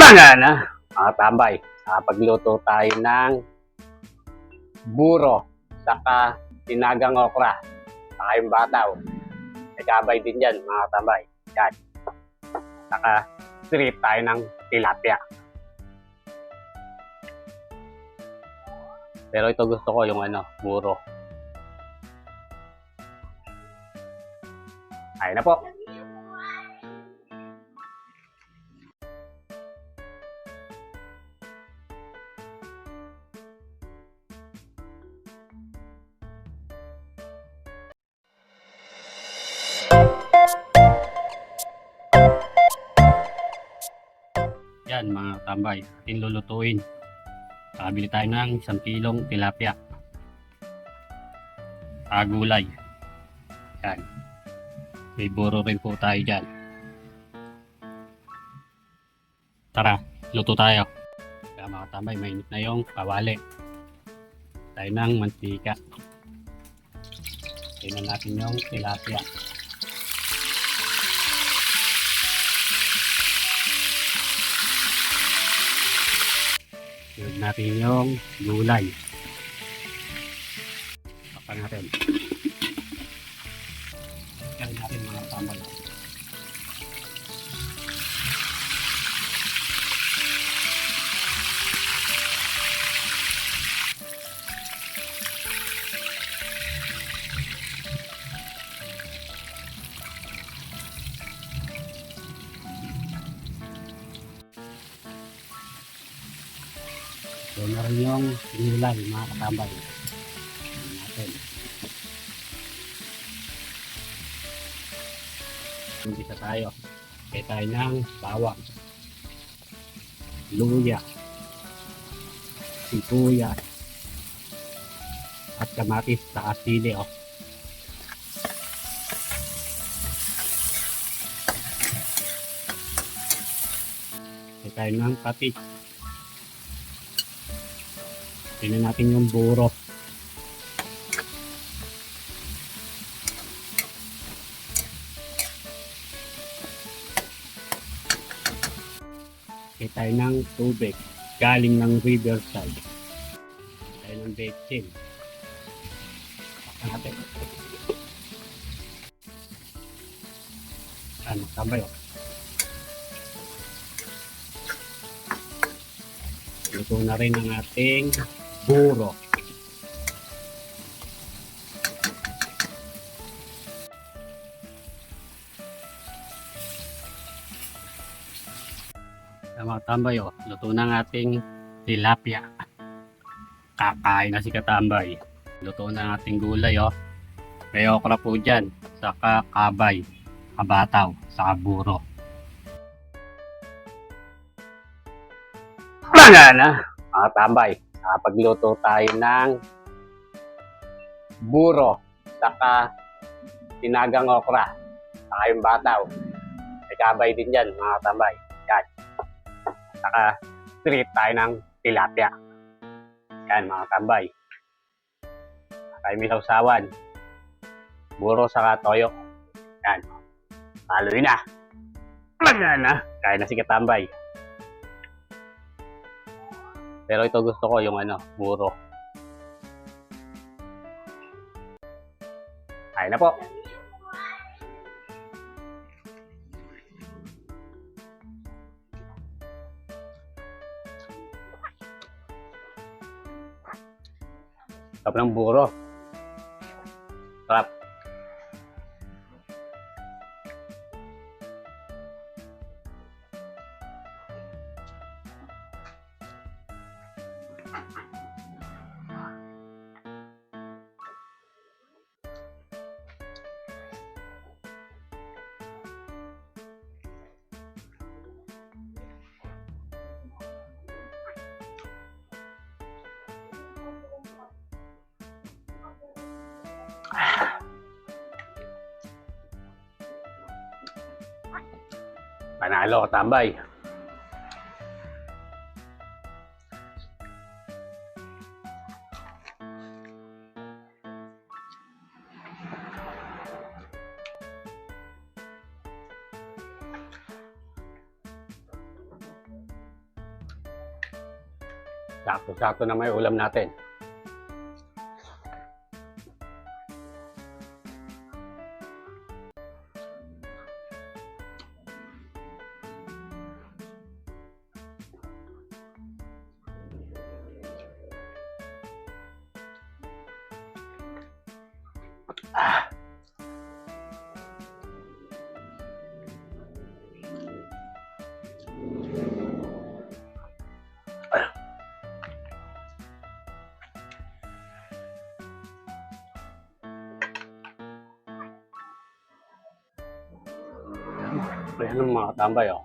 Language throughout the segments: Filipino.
Ayan na, mga tambay. Nakapagluto tayo ng buro, saka tinagang okra, saka yung bataw. May gabay din dyan, mga tambay. Yan. Saka strip tayo ng tilapia. Pero ito gusto ko yung buro. Ayun na po. Yan mga tambay, ating lulutuin. Kabili tayo ng 1 kilong tilapia. Gulay. Yan. May buro rin po tayo dyan. Tara, luto tayo. Kaya mga tambay, mainit na yung kawali. Tayo ng mantika. Tingnan natin yung tilapia. Tingnan natin yung gulay. Tapan natin. Tingnan natin mga tambay. So na rin yung gulay mga katambay. Tingnan natin. Umpisa tayo. Kaya tayo ng bawang, luya, sibuyas, at kamatis sa sili. Kaya tayo ng patis. Tingnan natin yung buro. Kaya tayo ng tubig galing ng riverside. Tayo ng bechin. Paksan natin. Tambay. Luto na rin ang ating buro. Mga tambay, luto na ang ating tilapia. Kakain na si katambay. Luto na ang ating gulay. May okra po dyan, saka kabay, kabataw, saka buro. Ayan na, mga tambay. Nakapagluto tayo ng buro, saka tinagang okra, saka yung bataw. May gabay din dyan, mga tambay. Yan. Saka strip tayo ng tilapia. Yan mga tambay. Saka yung milawsawan. Buro saka toyo. Yan. Haloy na. Ayan na. Kaya na si katambay. Pero ito gusto ko yung buro. Ayun na po. Sarap ng buro. Sarap. Panalo katambay. Sakto-sakto na may ulam natin. Ayan ang mga tambay, oh.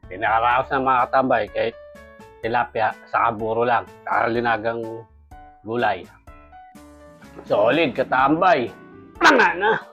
Pinakaraos ng mga katambay kahit tilapia sa kaburo lang. Karalinagang gulay. Solid katambay. Tanga na!